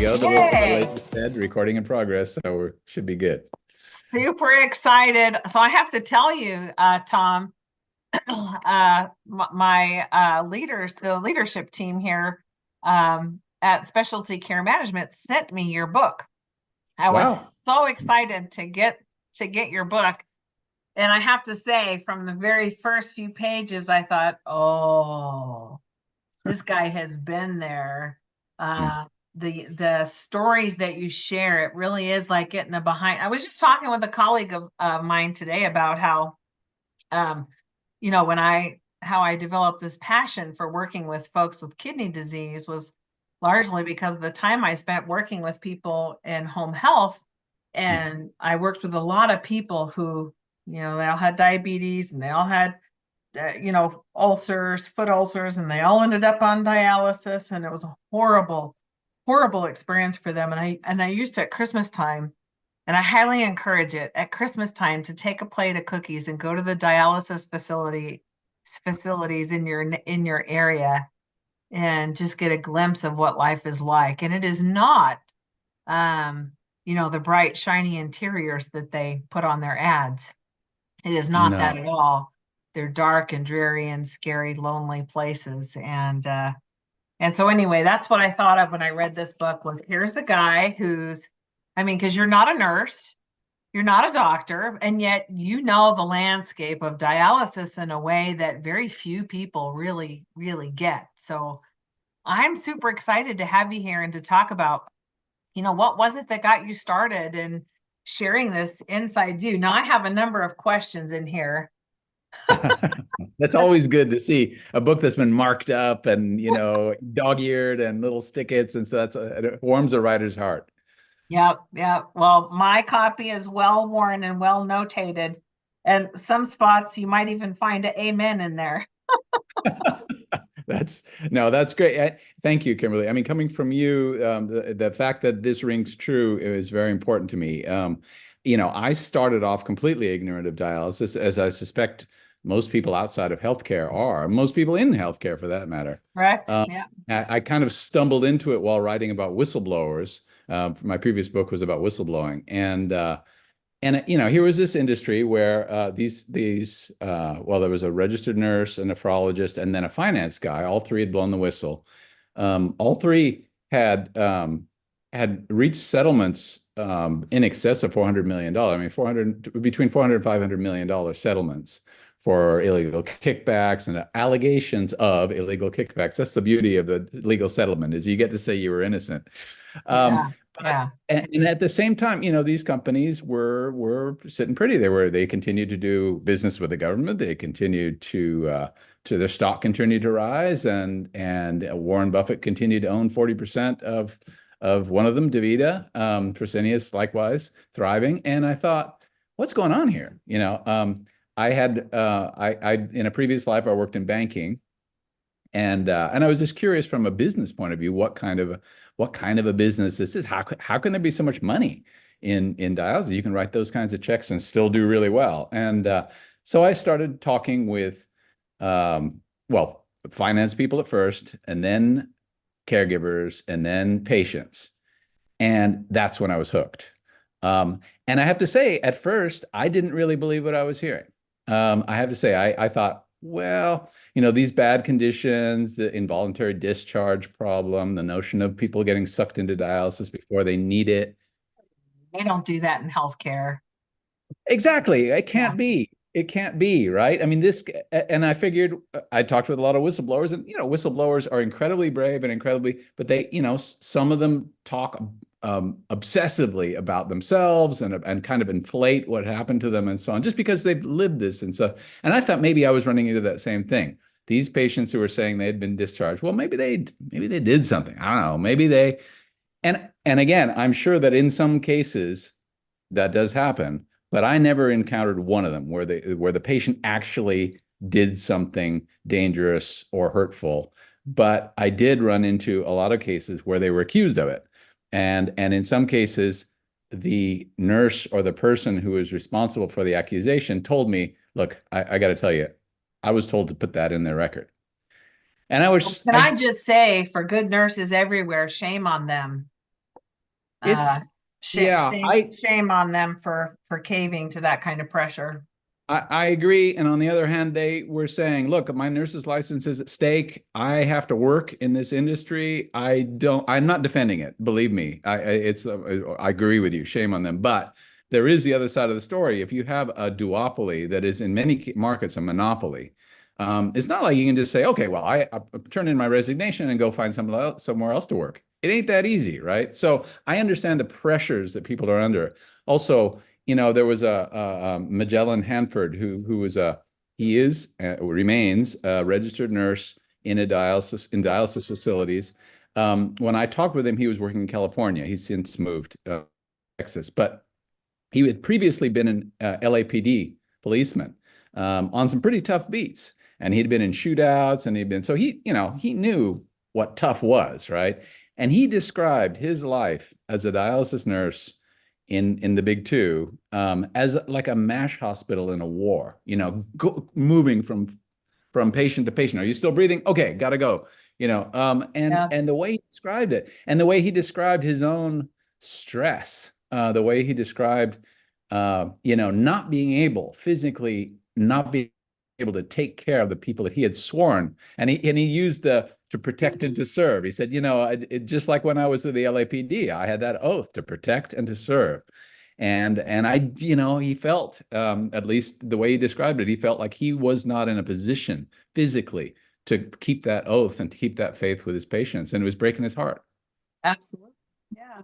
we go. The Yay. lady said recording in progress, so we should be good. Super excited. So I have to tell you, Tom, my leaders, the leadership team here at Specialty Care Management sent me your book. I Wow. was so excited to get your book. And I have to say, from the very first few pages, I thought, oh, this guy has been there. Hmm. The stories that you share, it really is like getting a behind. I was just talking with a colleague of mine today about how, um, when how I developed this passion for working with folks with kidney disease was largely because of the time I spent working with people in home health. Hmm. And I worked with a lot of people who, they all had diabetes and they all had ulcers, foot ulcers, and they all ended up on dialysis. And it was a horrible, horrible experience for them. And I used to at Christmas time, and I highly encourage it at Christmas time to take a plate of cookies and go to the dialysis facilities in your area and just get a glimpse of what life is like. And it is not, the bright, shiny interiors that they put on their ads. It is not that No. at all. They're dark and dreary and scary, lonely places. And so anyway, that's what I thought of when I read this book was here's a guy who's, I mean, because you're not a nurse, you're not a doctor, and yet you know the landscape of dialysis in a way that very few people really, really get. So I'm super excited to have you here and to talk about, what was it that got you started and sharing this inside view. Now I have a number of questions in here. That's always good to see a book that's been marked up and, dog-eared and little stickets. And so it warms a writer's heart. Yep, yep. Well, my copy is well worn and well notated. And some spots you might even find an amen in there. That's no, that's great. Thank you, Kimberly. I mean, coming from you, the fact that this rings true is very important to me. I started off completely ignorant of dialysis, as I suspect most people outside of healthcare are, most people in healthcare for that matter. Correct? Um, Yeah. I kind of stumbled into it while writing about whistleblowers. My previous book was about whistleblowing, and here was this industry where well, there was a registered nurse, a nephrologist, and then a finance guy. All three had blown the whistle. All three had reached settlements in excess of $400 million. I mean, 400 between 400 and $500 million settlements for illegal kickbacks and allegations of illegal kickbacks. That's the beauty of the legal settlement is you get to say you were innocent. Um, Yeah. but Yeah. and at the same time, these companies were sitting pretty. They continued to do business with the government. They continued to their stock continued to rise, and Warren Buffett continued to own 40% of one of them, DaVita. Fresenius likewise thriving. And I thought, what's going on here? I had I in a previous life I worked in banking, and I was just curious from a business point of view, what kind of a business this is. How can there be so much money in dialysis? You can write those kinds of checks and still do really well. And so I started talking with, well, finance people at first, and then caregivers, and then patients. And that's when I was hooked. And I have to say, at first, I didn't really believe what I was hearing. I have to say, I thought, well, these bad conditions, the involuntary discharge problem, the notion of people getting sucked into dialysis before they need it. They don't do that in healthcare. Exactly. It Yeah. can't be. It can't be, right? I mean, and I figured I talked with a lot of whistleblowers, and, whistleblowers are incredibly brave and but they, some of them talk obsessively about themselves and kind of inflate what happened to them and so on, just because they've lived this. And I thought maybe I was running into that same thing. These patients who were saying they had been discharged, well, maybe they did something. I don't know. And again, I'm sure that in some cases that does happen, but I never encountered one of them where the patient actually did something dangerous or hurtful. But I did run into a lot of cases where they were accused of it. And in some cases, the nurse or the person who was responsible for the accusation told me, look, I got to tell you, I was told to put that in their record. And Can I just say, for good nurses everywhere, shame on them. Uh, It's yeah, shame on them for caving to that kind of pressure. I agree. And on the other hand, they were saying, look, my nurse's license is at stake. I have to work in this industry. I'm not defending it. Believe me. I agree with you. Shame on them. But there is the other side of the story. If you have a duopoly that is in many markets a monopoly, it's not like you can just say, okay, well, I turn in my resignation and go find somewhere else to work. It ain't that easy, right? So I understand the pressures that people are under. Also, there was a Magellan Hanford who was he is remains a registered nurse in dialysis facilities. When I talked with him, he was working in California. He's since moved Texas, but he had previously been an LAPD policeman on some pretty tough beats, and he'd been in shootouts, and so he knew what tough was, right? And he described his life as a dialysis nurse in the big two as like a MASH hospital in a war, moving from patient to patient. Are you still breathing? Okay, gotta go. And Yeah. and the way he described it, and the way he described his own stress, the way he described, not being able physically, not being able to take care of the people that he had sworn, and he used the to protect and to serve. He said, just like when I was with the LAPD, I had that oath to protect and to serve. And he felt, at least the way he described it, he felt like he was not in a position physically to keep that oath and to keep that faith with his patients, and it was breaking his heart. Absolutely. Yeah.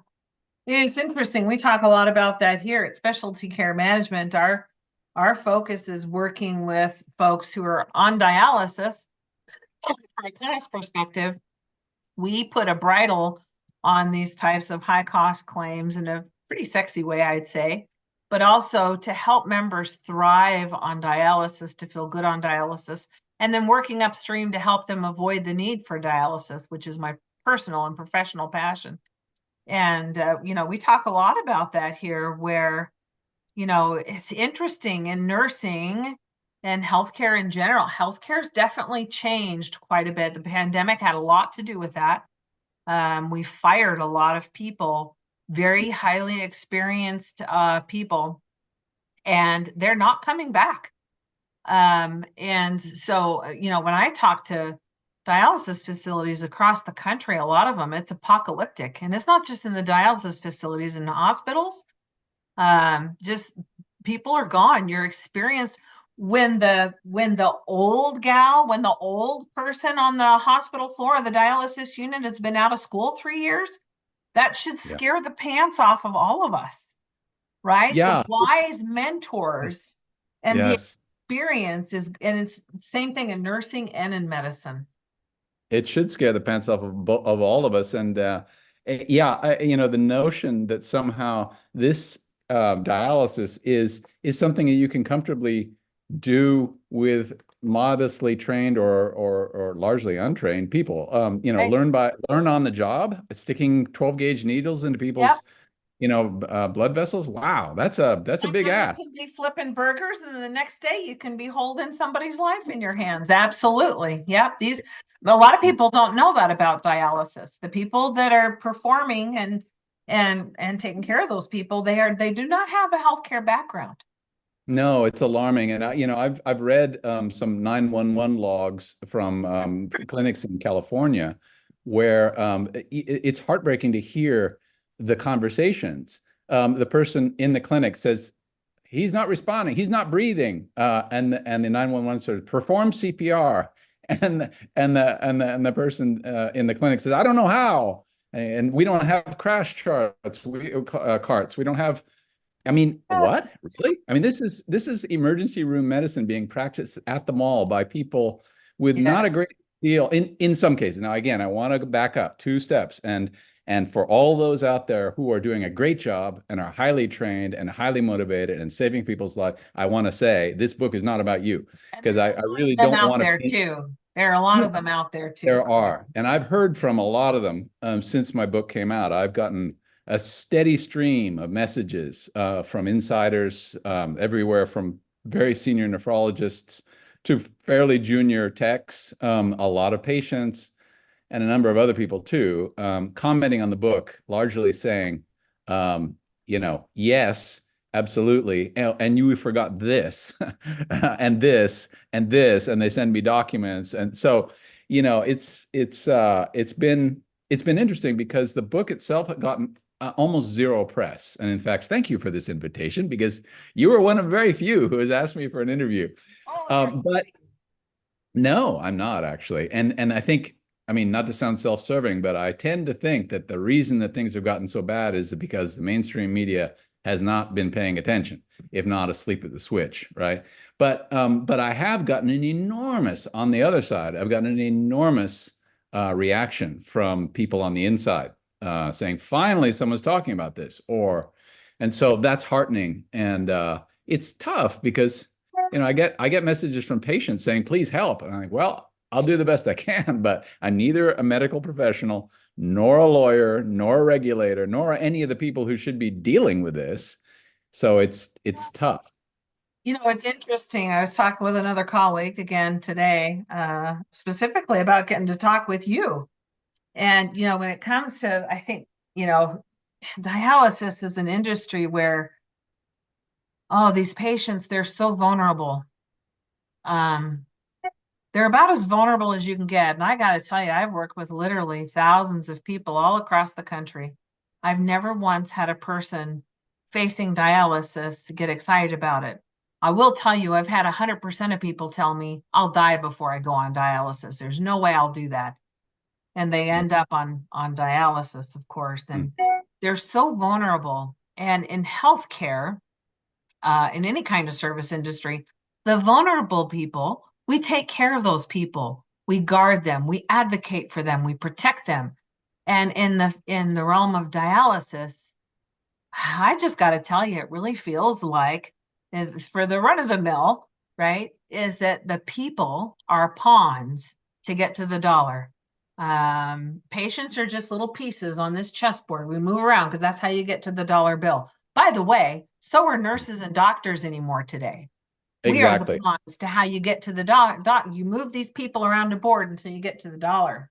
It's interesting. We talk a lot about that here at Specialty Care Management. Our focus is working with folks who are on dialysis. From a clinic's perspective, we put a bridle on these types of high cost claims in a pretty sexy way, I'd say, but also to help members thrive on dialysis, to feel good on dialysis, and then working upstream to help them avoid the need for dialysis, which is my personal and professional passion. And, we talk a lot about that here where, it's interesting in nursing and healthcare in general. Healthcare's definitely changed quite a bit. The pandemic had a lot to do with that. We fired a lot of people, very highly experienced people, and they're not coming back. And so, when I talk to dialysis facilities across the country, a lot of them, it's apocalyptic. And it's not just in the dialysis facilities, in the hospitals. Just people are gone. You're experienced when the old person on the hospital floor of the dialysis unit has been out of school 3 years, that should Yeah. scare the pants off of all of us, right? The Yeah. wise mentors and the Yes. experience is, and it's same thing in nursing and in medicine. It should scare the pants off of all of us. And the notion that somehow this dialysis is something that you can comfortably do with modestly trained or largely untrained people. Right? Learn on the job, sticking 12 gauge needles into Yep. people's blood vessels. Wow, that's a One big day you ask. can be flipping burgers, and then the next day you can be holding somebody's life in your hands. Absolutely. Yep. A lot of people don't know that about dialysis. The people that are performing and taking care of those people, they do not have a healthcare background. No, it's alarming, and I've read some 911 logs from clinics in California where it's heartbreaking to hear the conversations. The person in the clinic says he's not responding, he's not breathing, and the 911 sort of perform CPR, and the person in the clinic says, I don't know how, and we don't have crash charts, carts, we don't have. I mean, Yeah. what? Really? I mean, this is emergency room medicine being practiced at the mall by people with not a great Yes. deal in some cases. Now, again, I want to back up 2 steps, and for all those out there who are doing a great job and are highly trained and highly motivated and saving people's lives, I want to say this book is not about you, And because there's I a lot of really them don't out want to there paint. too. There are a lot of them out there too. There are, and I've heard from a lot of them since my book came out. I've gotten a steady stream of messages from insiders everywhere, from very senior nephrologists to fairly junior techs, a lot of patients, and a number of other people too, commenting on the book, largely saying, Yes, absolutely. And you forgot this and this and this, and they send me documents. And so, it's been interesting because the book itself had gotten almost zero press. And in fact, thank you for this invitation because you were one of very few who has asked me for an interview. Oh, you're But no, I'm not actually. And I think, I mean, not to sound self-serving, but I tend to think that the reason that things have gotten so bad is because the mainstream media has not been paying attention, if not asleep at the switch, right? But I have gotten an enormous, on the other side, I've gotten an enormous reaction from people on the inside saying, finally, someone's talking about this, and so that's heartening. And it's tough because I get messages from patients saying, please help. And I'm like, well, I'll do the best I can, but I'm neither a medical professional, nor a lawyer, nor a regulator, nor any of the people who should be dealing with this. So it's tough. It's interesting. I was talking with another colleague again today, specifically about getting to talk with you. And, when it comes to, I think, dialysis is an industry where, oh, these patients, they're so vulnerable. Um, they're about as vulnerable as you can get. And I got to tell you, I've worked with literally thousands of people all across the country. I've never once had a person facing dialysis get excited about it. I will tell you, I've had 100% of people tell me I'll die before I go on dialysis. There's no way I'll do that. And they end up on dialysis, of course. Mm. And they're so vulnerable. And in healthcare, in any kind of service industry, the vulnerable people, we take care of those people. We guard them, we advocate for them, we protect them. And in the realm of dialysis, I just got to tell you, it really feels like, for the run of the mill, right, is that the people are pawns to get to the dollar. Patients are just little pieces on this chessboard. We move around because that's how you get to the dollar bill. By the way, so are nurses and doctors anymore today. We are the Exactly. pawns to how you get to the you move these people around the board until you get to the dollar.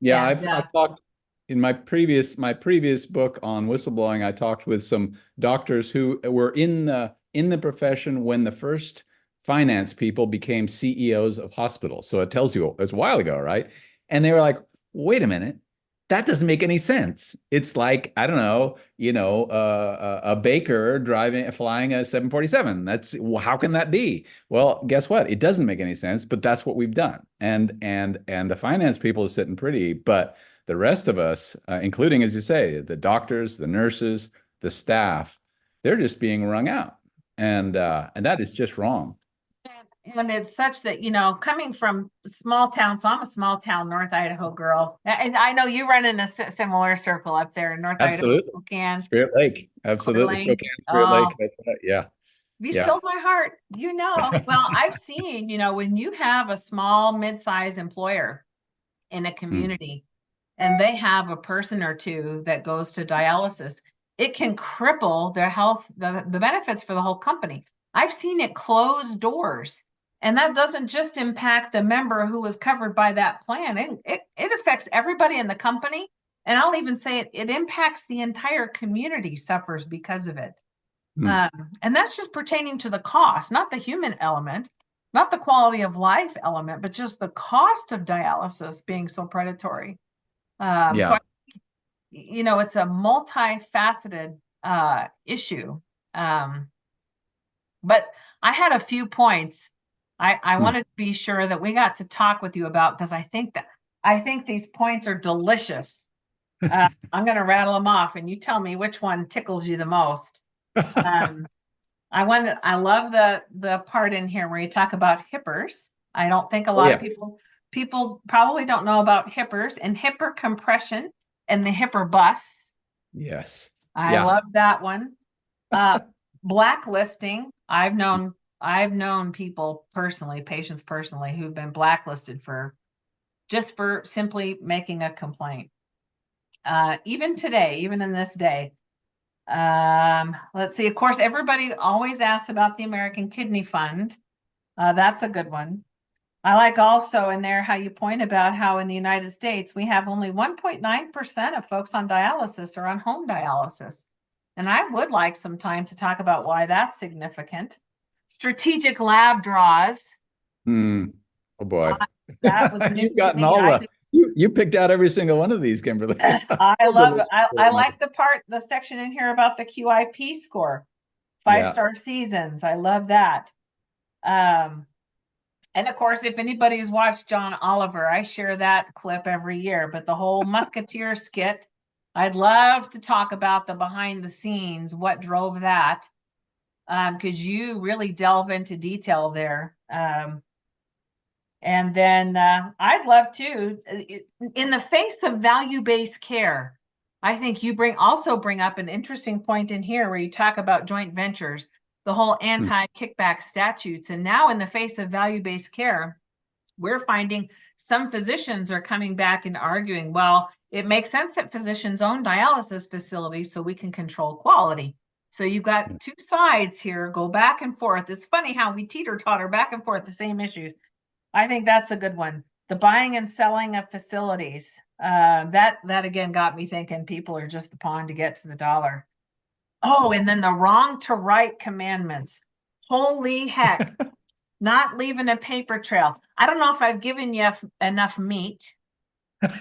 Yeah, And I've talked in my previous book on whistleblowing. I talked with some doctors who were in the profession when the first finance people became CEOs of hospitals. So it tells you it's a while ago, right? And they were like, "Wait a minute, that doesn't make any sense. It's like, I don't know, a baker flying a 747. How can that be? Well, guess what? It doesn't make any sense, but that's what we've done. And the finance people are sitting pretty, but the rest of us, including, as you say, the doctors, the nurses, the staff, they're just being wrung out, and that is just wrong. And it's such that, coming from small town, so I'm a small town North Idaho girl. And I know you run in a similar circle up there in North Idaho, Absolutely. Spokane, Spirit Lake. Coeur Absolutely. d'Alene. Spokane, Spirit Oh, Lake. That's right. Yeah. you Yeah. stole my heart. Well, I've seen, when you have a small, mid-size employer in a Mm. community and they have a person or two that goes to dialysis, it can cripple their health, the benefits for the whole company. I've seen it close doors. And that doesn't just impact the member who was covered by that plan. It affects everybody in the company. And I'll even say it impacts the entire community suffers because of it. Mm. Um, and that's just pertaining to the cost, not the human element, not the quality of life element, but just the cost of dialysis being so predatory. So, Yeah. it's a multifaceted issue. Um, but I had a few points I Mm. wanted to be sure that we got to talk with you about because I think these points are delicious. I'm going to rattle them off, and you tell me which one tickles you the most. Um, I love the part in here where you talk about hippers. I don't think a Oh lot of yeah. people probably don't know about hippers and hipper compression and the hipper bus. Yes. I Yeah. love that one. Uh, Blacklisting. I've known people personally, patients personally, who've been blacklisted for simply making a complaint. Even today, even in this day. Let's see. Of course, everybody always asks about the American Kidney Fund. That's a good one. I like also in there how you point about how in the United States we have only 1.9% of folks on dialysis or on home dialysis. And I would like some time to talk about why that's significant. Strategic lab draws. Hmm. Oh boy. That was new You've to gotten me. all the you picked out every single one of these, Kimberly. I All the love it. lists I like the section in here about the QIP score, Yeah. 5-star seasons. I love that. And of course, if anybody's watched John Oliver, I share that clip every year. But the whole Musketeer skit, I'd love to talk about the behind the scenes, what drove that, because you really delve into detail there. And then I'd love to, in the face of value-based care, I think you also bring up an interesting point in here where you talk about joint ventures, the whole Hmm. anti-kickback statutes. And now in the face of value-based care, we're finding some physicians are coming back and arguing, well, it makes sense that physicians own dialysis facilities so we can control quality. So you've got two sides here, go back and forth. It's funny how we teeter-totter back and forth the same issues. I think that's a good one. The buying and selling of facilities. That again got me thinking people are just the pawn to get to the dollar. Oh, and then the wrong to right commandments. Holy heck. Not leaving a paper trail. I don't know if I've given you enough meat.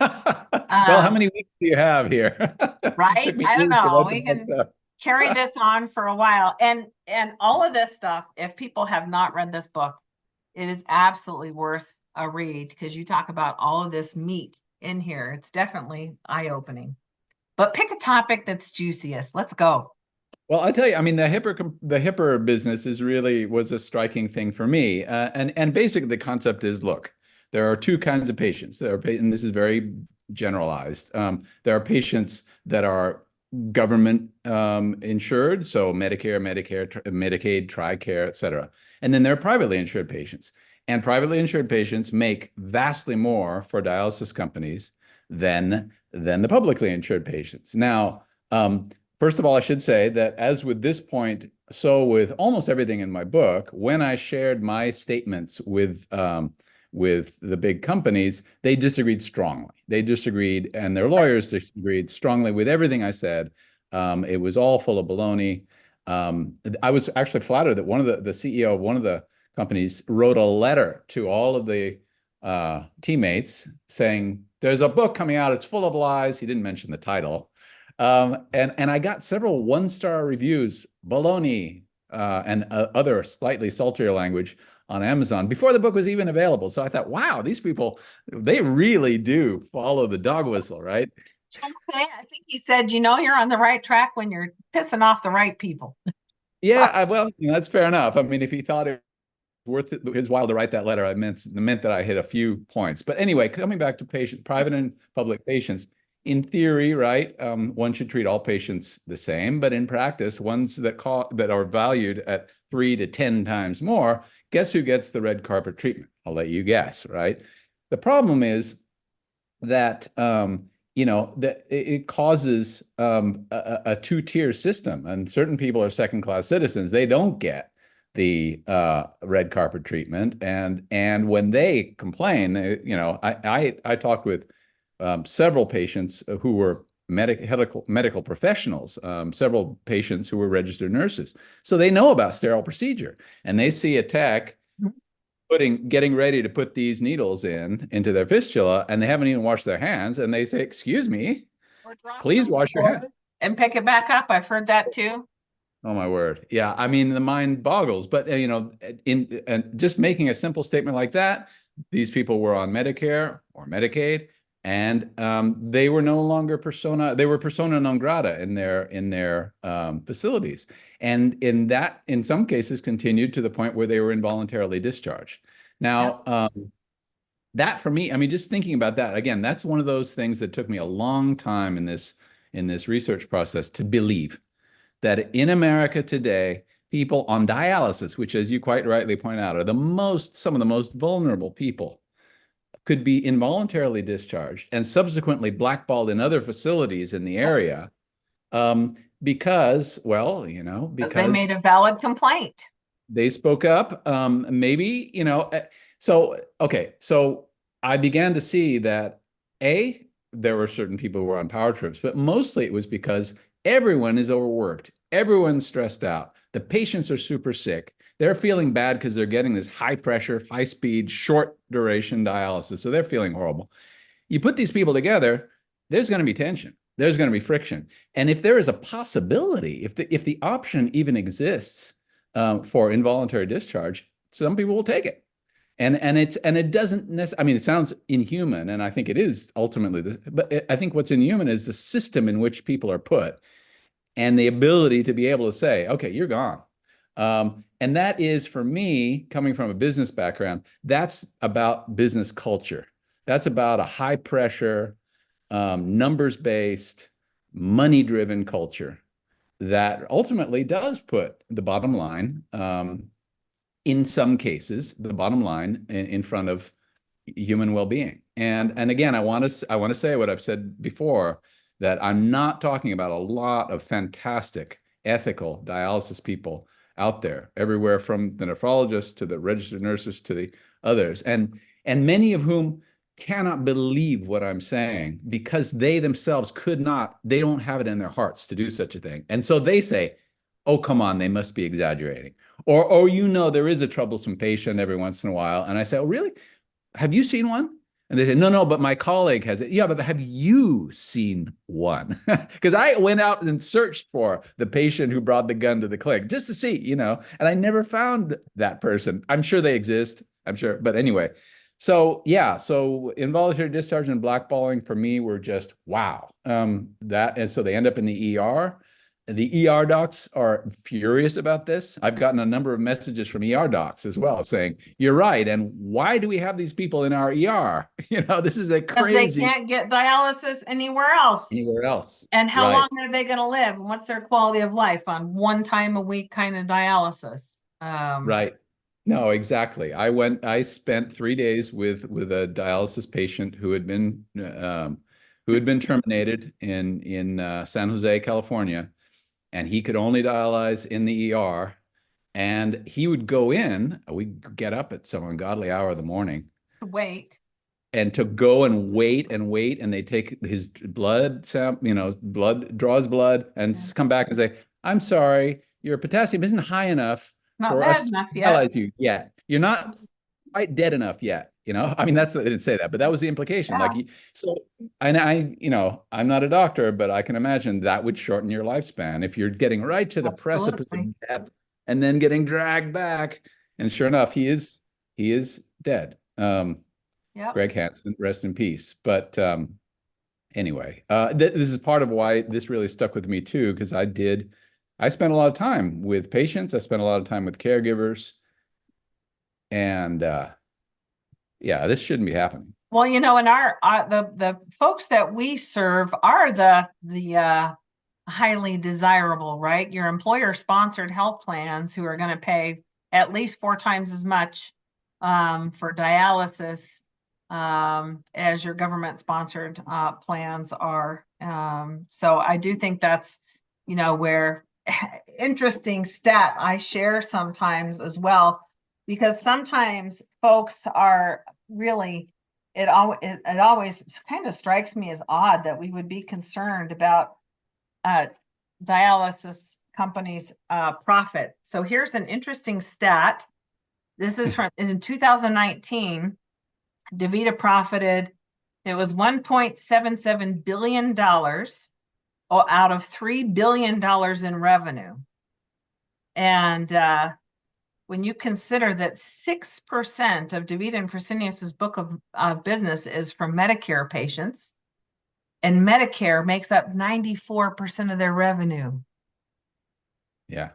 Well, how many weeks do you have here? It Right? took me I don't years to know. write the We book. can So. carry this on for a while. And all of this stuff, if people have not read this book, it is absolutely worth a read because you talk about all of this meat in here. It's definitely eye-opening. But pick a topic that's juiciest. Let's go. Well, I tell you, I mean, the hipper business was a striking thing for me. And basically the concept is, look, there are two kinds of patients. And this is very generalized. There are patients that are government insured, so Medicare, Medicaid, TRICARE, et cetera. And then there are privately insured patients. And privately insured patients make vastly more for dialysis companies than the publicly insured patients. Now, first of all, I should say that as with this point, so with almost everything in my book, when I shared my statements with the big companies, they disagreed strongly. They disagreed, and their lawyers disagreed strongly with everything I said. It was all full of baloney. I was actually flattered that one of the CEO of one of the companies wrote a letter to all of the teammates saying, "There's a book coming out. It's full of lies." He didn't mention the title. And I got several one-star reviews, baloney, and other slightly saltier language on Amazon before the book was even available. So I thought, wow, these people, they really do follow the dog whistle, right? I think you said, you're on the right track when you're pissing off the right people. Yeah, well, that's fair enough. I mean, if he thought it worth his while to write that letter, it meant that I hit a few points. But anyway, coming back to private and public patients, in theory, right, one should treat all patients the same, but in practice, ones that are valued at 3 to 10 times more, guess who gets the red carpet treatment? I'll let you guess, right? The problem is that that it causes a two-tier system, and certain people are second-class citizens. They don't get the red carpet treatment, and when they complain, I talked with several patients who were medical professionals, several patients who were registered nurses, so they know about sterile procedure, and they see a tech getting ready to put these needles into their fistula, and they haven't even washed their hands, and they say, "Excuse me, Or drop it please on the wash your floor hands." and pick it back up. I've heard that too. Oh my word. Yeah, I mean, the mind boggles. But in and just making a simple statement like that, these people were on Medicare or Medicaid, and they were no longer they were persona non grata in their facilities, and in some cases continued to the point where they were involuntarily discharged. Yeah. Now, that for me, I mean, just thinking about that again, that's one of those things that took me a long time in this research process to believe that in America today, people on dialysis, which, as you quite rightly point out, are some of the most vulnerable people, could be involuntarily discharged and subsequently blackballed in other facilities in the area, because, well, Because they made because a valid complaint. they spoke up. Maybe, so, okay. So I began to see that there were certain people who were on power trips, but mostly it was because Everyone is overworked. Everyone's stressed out. The patients are super sick. They're feeling bad because they're getting this high pressure, high speed, short duration dialysis. So they're feeling horrible. You put these people together, there's going to be tension. There's going to be friction. And if there is a possibility, if the option even exists for involuntary discharge, some people will take it. And it doesn't necessarily, I mean, it sounds inhuman, and I think it is ultimately, but I think what's inhuman is the system in which people are put and the ability to be able to say, okay, you're gone. And that is, for me, coming from a business background, that's about business culture. That's about a high pressure, numbers-based, money-driven culture that ultimately does put the bottom line, in some cases, the bottom line in front of human well-being. And again, I want to say what I've said before, that I'm not talking about a lot of fantastic ethical dialysis people out there, everywhere from the nephrologists to the registered nurses to the others, and many of whom cannot believe what I'm saying because they themselves they don't have it in their hearts to do such a thing. And so they say, oh, come on, they must be exaggerating. Or, oh, there is a troublesome patient every once in a while. And I say, oh, really? Have you seen one? And they say, no, but my colleague has it. Yeah, but have you seen one? Because I went out and searched for the patient who brought the gun to the clinic just to see, and I never found that person. I'm sure they exist. I'm sure. But anyway, so yeah, so involuntary discharge and blackballing for me were just wow. And so they end up in the ER. The ER docs are furious about this. I've gotten a number of messages from ER docs as well saying, you're right. And why do we have these people in our ER? This is a crazy. They can't get dialysis anywhere else. And how long are they going to live? And what's their quality of life on 1 time a week kind of dialysis? Right. No, exactly. I spent 3 days with a dialysis patient who had been terminated in San Jose, California. And he could only dialyze in the ER. And he would go in, we'd get up at some ungodly hour of the morning. Wait. And to go and wait, and they take his blood sample, draws blood, and come back and say, I'm sorry, your potassium isn't high enough for us to dialyze you yet. You're not quite dead enough yet. I mean, they didn't say that, but that was the implication. Yeah. I'm not a doctor, but I can imagine that would shorten your lifespan if you're getting right to the precipice of death and then getting dragged back. And sure enough, he is dead. Greg Hansen, rest in peace. But anyway, this is part of why this really stuck with me too, because I spent a lot of time with patients. I spent a lot of time with caregivers. And yeah, this shouldn't be happening. Well, in our the folks that we serve are the highly desirable, right? Your employer-sponsored health plans who are going to pay at least 4 times as much for dialysis as your government-sponsored plans are. So I do think that's, where interesting stat I share sometimes as well. Because sometimes folks are really, it always kind of strikes me as odd that we would be concerned about dialysis companies' profit. So here's an interesting stat. This is from in 2019. DaVita profited. It was $1.77 billion out of $3 billion in revenue, and when you consider that 6% of DaVita and Fresenius's book of business is from Medicare patients, and Medicare makes up 94% of their revenue. Yeah.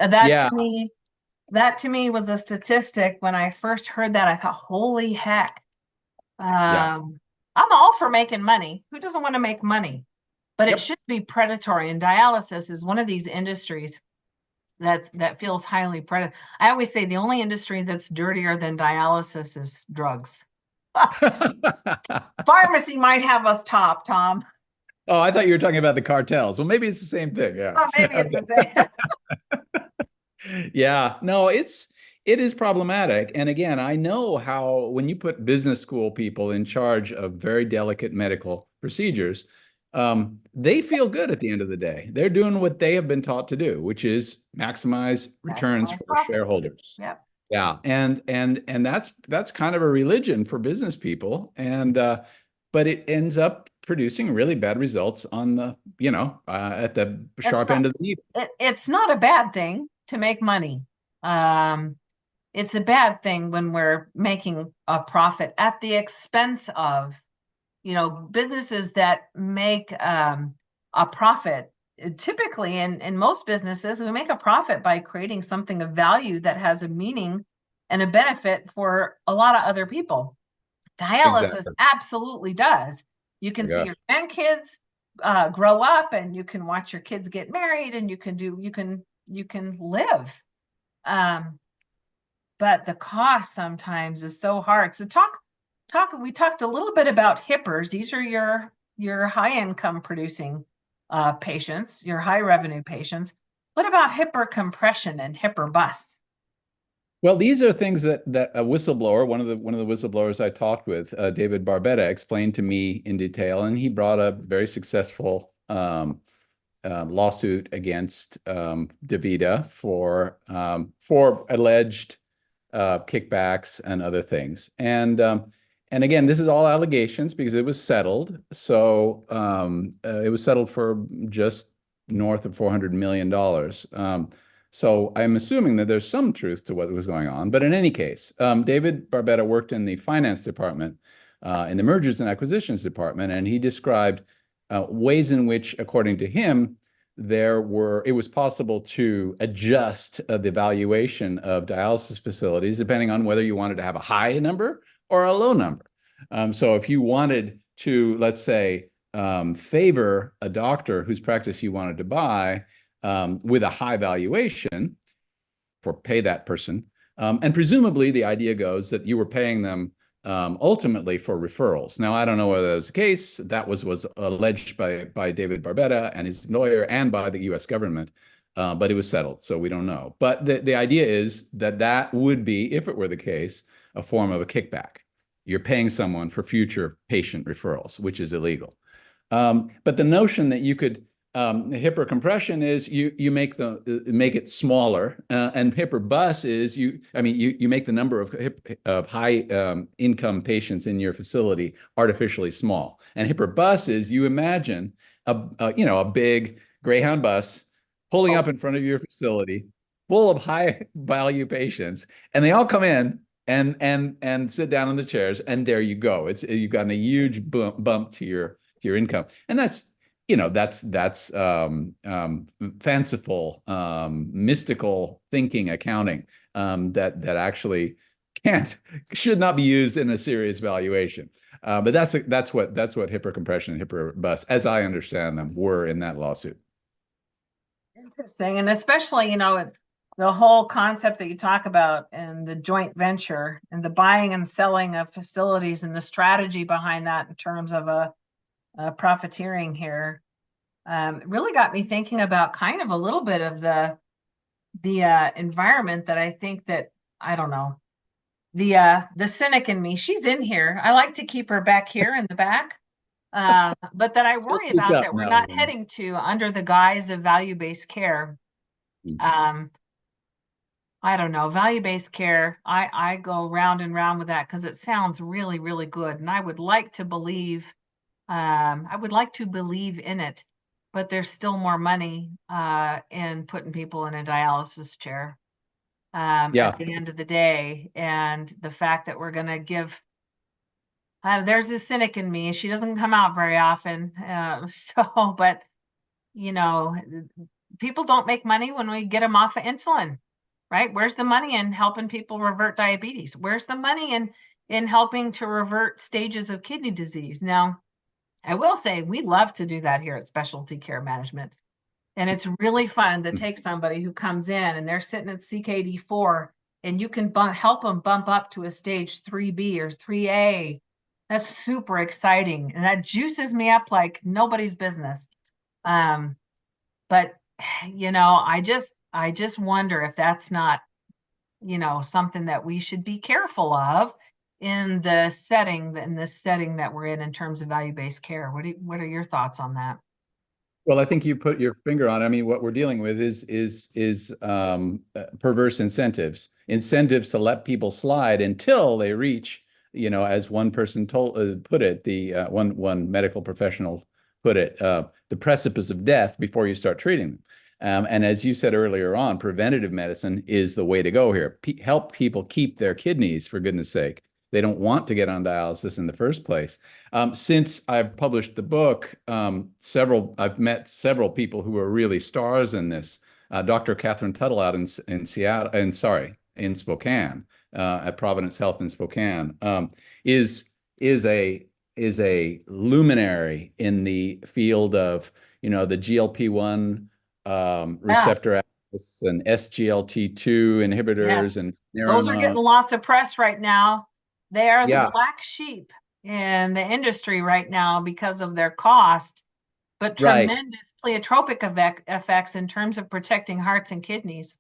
That to me was a statistic. When I first heard that, I thought, holy heck. I'm all for making money. Who doesn't want to make money? But it shouldn't be predatory. And dialysis is one of these industries that feels highly predatory. I always say the only industry that's dirtier than dialysis is drugs. Pharmacy might have us top, Tom. Oh, I thought you were talking about the cartels. Well, maybe it's the same thing. Yeah. Oh, maybe it's the same. Yeah. No, it is problematic. And again, I know how when you put business school people in charge of very delicate medical procedures, they feel good at the end of the day. They're doing what they have been taught to do, which is maximize returns Maximize for profit. shareholders. Yep. Yeah, and that's kind of a religion for business people, and but it ends up producing really bad results on the at the It's sharp not end of the needle. it's not a bad thing to make money. Um, it's a bad thing when we're making a profit at the expense of, businesses that make a profit. Typically, in most businesses, we make a profit by creating something of value that has a meaning and a benefit for a lot of other people. Dialysis Exactly. absolutely does. You Oh can my see gosh. your grandkids grow up, and you can watch your kids get married, and you can live. Um, but the cost sometimes is so hard. So we talked a little bit about hippers. These are your high income producing patients, your high revenue patients. What about hipper compression and hipper bust? Well, these are things that a whistleblower, one of the whistleblowers I talked with, David Barbetta, explained to me in detail, and he brought a very successful lawsuit against DaVita for alleged kickbacks and other things. And again, this is all allegations because it was settled. So it was settled for just north of $400 million. So I'm assuming that there's some truth to what was going on. But in any case, David Barbetta worked in the finance department, in the mergers and acquisitions department, and he described ways in which, according to him, it was possible to adjust the valuation of dialysis facilities depending on whether you wanted to have a high number or a low number. So if you wanted to, let's say, favor a doctor whose practice you wanted to buy with a high valuation for pay that person, and presumably the idea goes that you were paying them ultimately for referrals. Now, I don't know whether that was the case. That was alleged by David Barbetta and his lawyer and by the U.S. government, but it was settled, so we don't know. But the idea is that would be, if it were the case, a form of a kickback. You're paying someone for future patient referrals, which is illegal. But the notion that you could hipper compression is you make it smaller, and hipper bus is you make the number of high income patients in your facility artificially small. And hipper bus is you imagine a big Greyhound bus pulling Oh, up in front of your facility, full of high value patients, and they all come in and sit down in the chairs, and there you go. You've gotten a huge bump to your income, and that's fanciful, mystical thinking, accounting that actually should not be used in a serious valuation. But that's what hipper compression and hipper bus, as I understand them, were in that lawsuit. interesting. And especially, the whole concept that you talk about and the joint venture and the buying and selling of facilities and the strategy behind that in terms of a profiteering here, really got me thinking about kind of a little bit of the environment that I think that, I don't know, the cynic in me, she's in here. I like to keep her back here in the back. But that I She'll worry speak about up that we're now and not then. heading to under the guise of value-based care. Um, I don't know, value-based care. I go round and round with that because it sounds really, really good. And I would like to believe in it, but there's still more money in putting people in a dialysis chair at Yeah, the end of the day. And the fact that we're going to give, there's this cynic in me. She doesn't come out very often. But you know, people don't make money when we get them off of insulin, right? Where's the money in helping people revert diabetes? Where's the money in helping to revert stages of kidney disease? Now, I will say we love to do that here at Specialty Care Management. And it's really fun to take somebody who comes in and they're sitting at CKD4 and you can help them bump up to a stage 3B or 3A. That's super exciting. And that juices me up like nobody's business. Um, but I just wonder if that's not, something that we should be careful of in this setting that we're in terms of value-based care. What are your thoughts on that? Well, I think you put your finger on it. I mean, what we're dealing with is perverse incentives, incentives to let people slide until they reach, as one person put it, the one medical professional put it, the precipice of death before you start treating them. And as you said earlier on, preventative medicine is the way to go here. Help people keep their kidneys, for goodness sake. They don't want to get on dialysis in the first place. Since I've published the book, I've met several people who are really stars in this. Dr. Catherine Tuttle out in Seattle, and sorry, in Spokane, at Providence Health in Spokane, is is a is a luminary in the field of the GLP-1 Yeah, receptor agonists and SGLT2 inhibitors yes. and Those are getting cenerimod. lots of press right now. They are the Yeah, black sheep in the industry right now because of their cost, but right. tremendous pleiotropic effects in terms of protecting hearts and kidneys.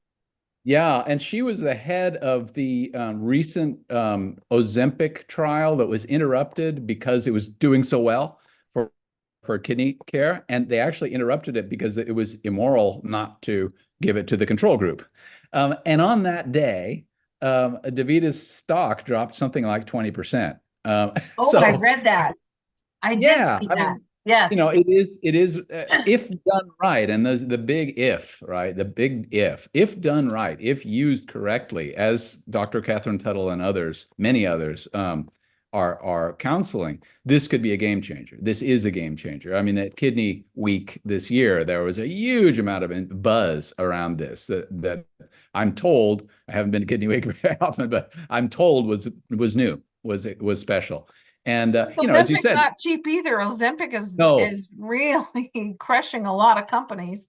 Yeah, and she was the head of the recent Ozempic trial that was interrupted because it was doing so well for kidney care, and they actually interrupted it because it was immoral not to give it to the control group. And on that day, DaVita's stock dropped something like 20%. Oh, I So read that. I did yeah, see I that. mean, Yes. it is if done right, and the big if, right? The big if done right, if used correctly, as Dr. Catherine Tuttle and others, many others, are counseling, this could be a game changer. This is a game changer. I mean, at Kidney Week this year, there was a huge amount of buzz around this that I'm told, I haven't been to Kidney Week very often, but I'm told was new, was special. And as you Ozempic's said, not cheap either. Ozempic no. is really crushing a lot of companies.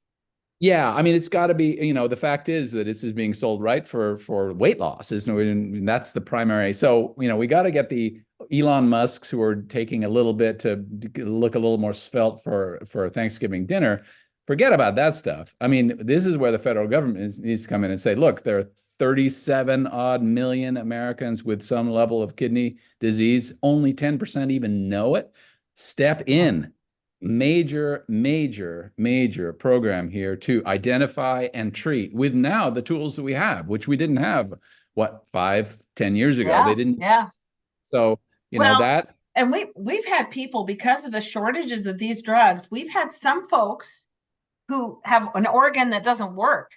Yeah, I mean, it's got to be, the fact is that it's being sold right for weight loss, isn't it? And that's the primary. So, we got to get the Elon Musks who are taking a little bit to look a little more svelte for Thanksgiving dinner. Forget about that stuff. I mean, this is where the federal government needs to come in and say, look, there are 37 odd million Americans with some level of kidney disease. Only 10% even know it. Step in, major, major, major program here to identify and treat with now the tools that we have, which we didn't have, what, 5, 10 years ago? Yeah, They didn't. yeah. So, Well, that, and we've had people because of the shortages of these drugs, we've had some folks who have an organ that doesn't work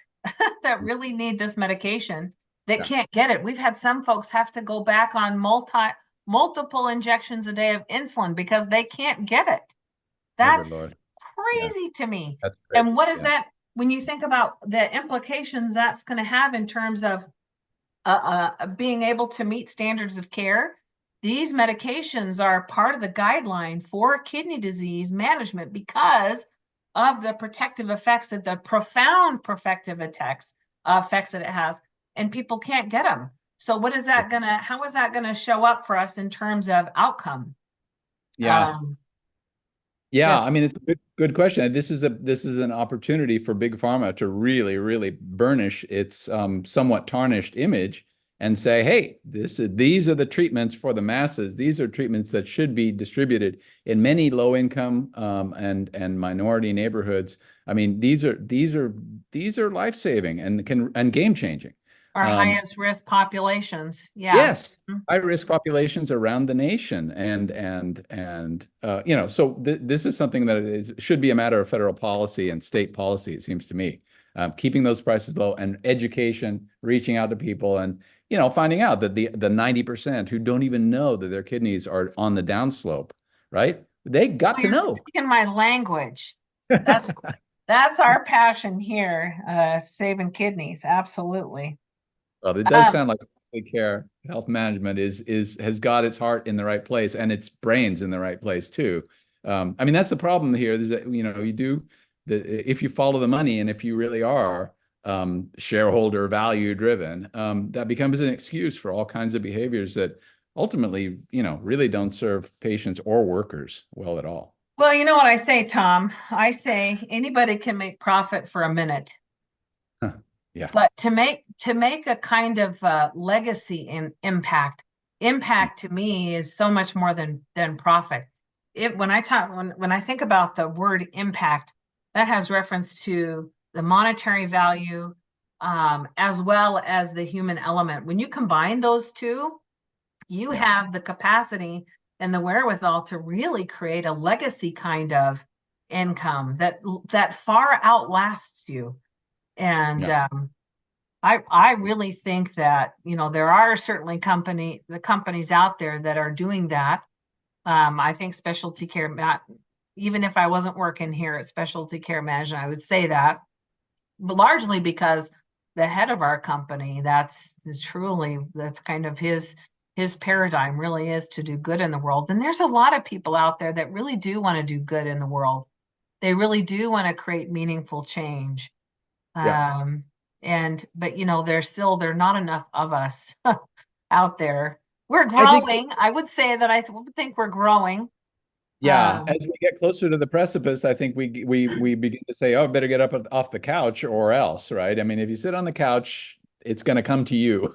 that really need this medication that yeah, can't get it. We've had some folks have to go back on multiple injections a day of insulin because they can't get it. oh, good That's Lord. Yeah, crazy to me. that's And crazy. what is Yeah. that when you think about the implications that's going to have in terms of being able to meet standards of care? These medications are part of the guideline for kidney disease management because of the protective effects, that the profound protective effects that it has, and people can't get them. So how is that gonna show up for us in terms of outcome? Yeah. Um, Yeah, just I mean, it's a good question. This is an opportunity for big pharma to really, really burnish its somewhat tarnished image and say, hey, these are the treatments for the masses. These are treatments that should be distributed in many low income and minority neighborhoods. I mean, these are life saving and game changing. our Um, highest risk populations. Yeah. Yes, high risk populations around the nation, and so this is something that should be a matter of federal policy and state policy. It seems to me, keeping those prices low and education, reaching out to people, and finding out that the 90% who don't even know that their kidneys are on the downslope, right? They got Well, to you're know. speaking my language. That's that's our passion here, saving kidneys. Absolutely. Well, it does Um, sound like care, health management has got its heart in the right place and its brains in the right place too. I mean, that's the problem here is that you do if you follow the money and if you really are shareholder value driven, that becomes an excuse for all kinds of behaviors that ultimately really don't serve patients or workers well at all. well, you know what I say, Tom? I say anybody can make profit for a minute, Yeah. but to make a kind of legacy and impact, impact to me is so much more than profit. When I think about the word impact, that has reference to the monetary value, as well as the human element. When you combine those two, you have the capacity and the wherewithal to really create a legacy kind of income that far outlasts you. And Yeah. I really think that, there are certainly the companies out there that are doing that. I think specialty care, even if I wasn't working here at specialty care management, I would say that, but largely because the head of our company, that's kind of his paradigm really is to do good in the world. And there's a lot of people out there that really do want to do good in the world. They really do want to create meaningful change. Yeah. Um, but there's not enough of us out there. We're I think, growing. I would say that think we're growing. yeah, as Um, we get closer to the precipice, I think we begin to say, "Oh, I better get up off the couch or else," right? I mean, if you sit on the couch, it's going to come to you.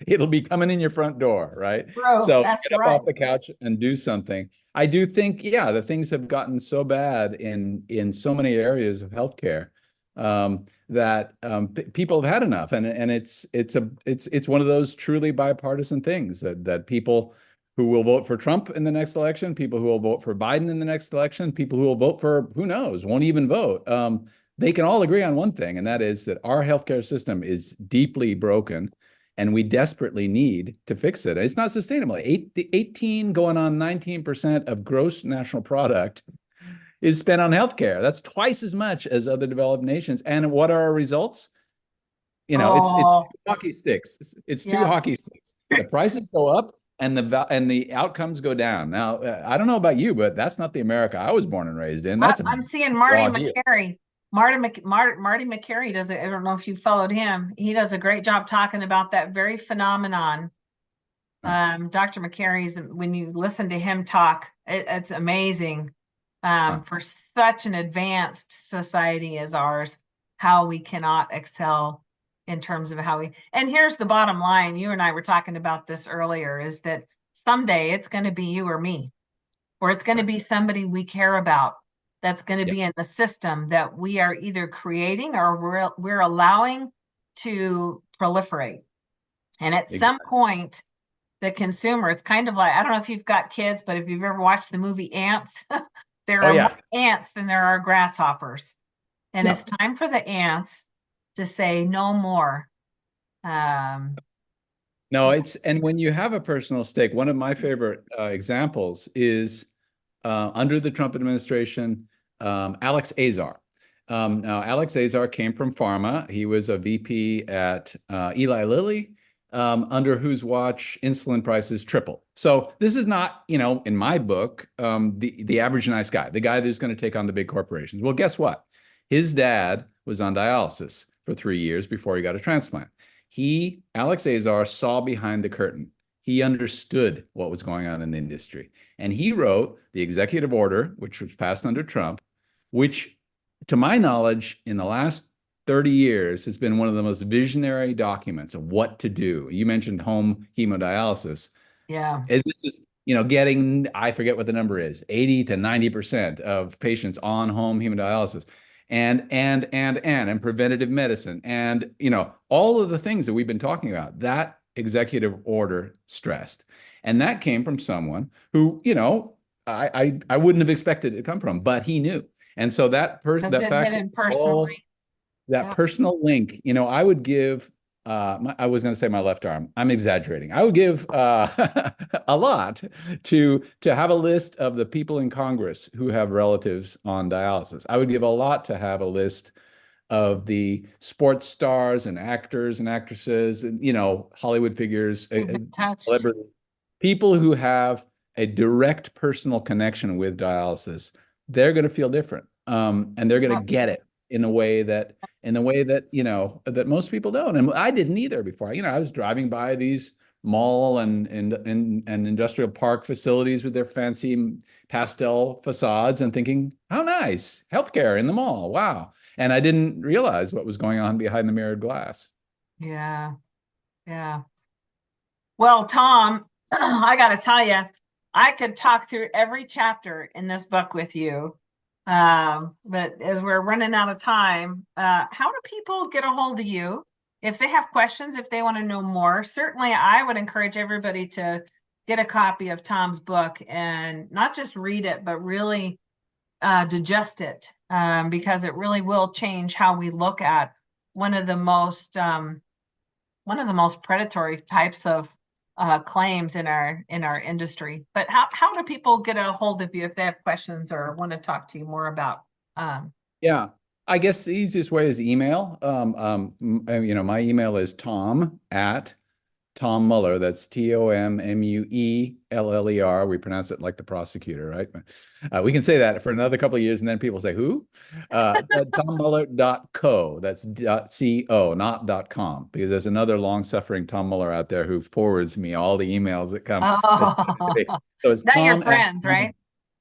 It'll be coming in your front door, right? Bro, So that's get up right. off the couch and do something. I do think, yeah, the things have gotten so bad in so many areas of healthcare, that people have had enough, and it's one of those truly bipartisan things that people who will vote for Trump in the next election, people who will vote for Biden in the next election, people who will vote for who knows, won't even vote. They can all agree on one thing, and that is that our healthcare system is deeply broken, and we desperately need to fix it. It's not sustainable. 18 going on 19% of gross national product is spent on healthcare. That's twice as much as other developed nations. And what are our results? It's two Oh, hockey sticks. It's two yeah. hockey sticks. The prices go up and the outcomes go down. Now, I don't know about you, but that's not the America I was born and raised in. I, That's a, I'm seeing that's a Marty raw deal. McCary. Marty McCary does it. I don't know if you followed him. He does a great job talking about that very phenomenon. Huh, Dr. McCary's, when you listen to him talk, it's amazing. huh. For such an advanced society as ours, how we cannot excel in terms of and here's the bottom line. You and I were talking about this earlier, is that someday it's going to be you or me, or it's going to Right. be somebody we care about that's going to Yeah, be in the system that we are either creating or we're allowing to proliferate. And at some exactly. point, the consumer, it's kind of like, I don't know if you've got kids, but if you've ever watched the movie Ants, there Oh are more yeah. ants than there are grasshoppers. And Yeah. it's time for the ants to say no more. Um, No, and when you have a personal stake, one of my favorite examples is under the Trump administration, Alex Azar. Now, Alex Azar came from pharma. He was a VP at Eli Lilly, under whose watch insulin prices tripled. So this is not, in my book, the average nice guy, the guy that's going to take on the big corporations. Well, guess what? His dad was on dialysis for 3 years before he got a transplant. Alex Azar, saw behind the curtain. He understood what was going on in the industry. And he wrote the executive order, which was passed under Trump, which, to my knowledge, in the last 30 years has been one of the most visionary documents of what to do. You mentioned home hemodialysis. yeah, And this is, getting, I forget what the number is, 80 to 90% of patients on home hemodialysis, and preventative medicine, and all of the things that we've been talking about, that executive order stressed. And that came from someone who, I wouldn't have expected it to come from, but he knew. And so because that it hit fact that him personally. all that Yeah, personal link, I would give, I was going to say my left arm. I'm exaggerating. I would give a lot to have a list of the people in Congress who have relatives on dialysis. I would give a lot to have a list of the sports stars and actors and actresses and, Hollywood figures, who've been touched. celebrities, people who have a direct personal connection with dialysis. They're going to feel different, and they're going to Yep. get it in a way that that most people don't. And I didn't either before. I was driving by these mall and industrial park facilities with their fancy pastel facades and thinking, how nice, healthcare in the mall, wow. And I didn't realize what was going on behind the mirrored glass. Yeah, yeah. Well, Tom, I got to tell you, I could talk through every chapter in this book with you. But as we're running out of time, how do people get a hold of you if they have questions, if they want to know more? Certainly, I would encourage everybody to get a copy of Tom's book and not just read it, but really digest it, because it really will change how we look at one of the most predatory types of claims in our industry. But how do people get a hold of you if they have questions or want to talk to you more about? Yeah, I guess the easiest way is email. My email is Tom Mueller. That's TOMMUELLER. We pronounce it like the prosecutor, right? We can say that for another couple of years, and then people say, who? TomMueller.co. That's .co, not .com, because there's another long-suffering Tom Mueller out there who forwards me all the emails that come. Oh, So it's now you're Tom friends, right?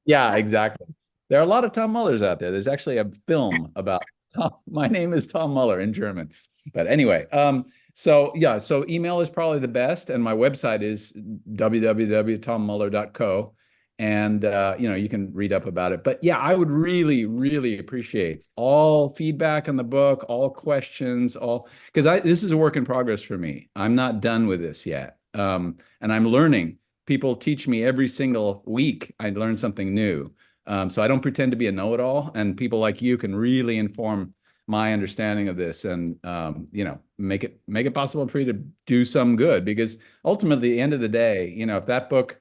Yeah, exactly. There are a lot of Tom Muellers out there. There's actually a film about Tom. My name is Tom Mueller in German. But anyway, so email is probably the best, and my website is www.tommueller.co, and you can read up about it. But yeah, I would really, really appreciate all feedback on the book, all questions, because this is a work in progress for me. I'm not done with this yet, and I'm learning. People teach me every single week. I learn something new. So I don't pretend to be a know-it-all, and people like you can really inform my understanding of this, and make it possible for you to do some good. Because ultimately, at the end of the day, if that book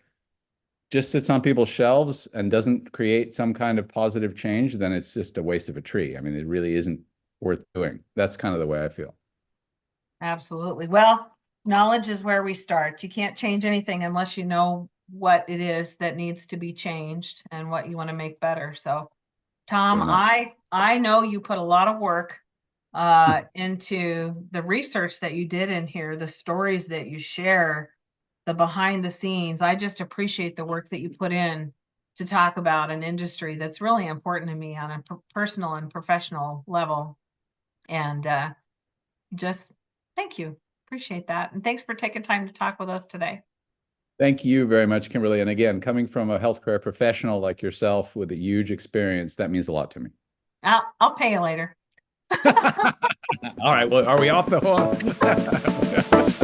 just sits on people's shelves and doesn't create some kind of positive change, then it's just a waste of a tree. I mean, it really isn't worth doing. That's kind of the way I feel. Absolutely. Well, knowledge is where we start. You can't change anything unless you know what it is that needs to be changed and what you want to make better. So, Tom, I know you put a lot of work into the research that you did in here, the stories that you share, the behind the scenes. I just appreciate the work that you put in to talk about an industry that's really important to me on a personal and professional level. And just thank you. Appreciate that. And thanks for taking time to talk with us today. Thank you very much, Kimberly. And again, coming from a healthcare professional like yourself with a huge experience, that means a lot to me. I'll pay you later. All right. Well, are we off the hook?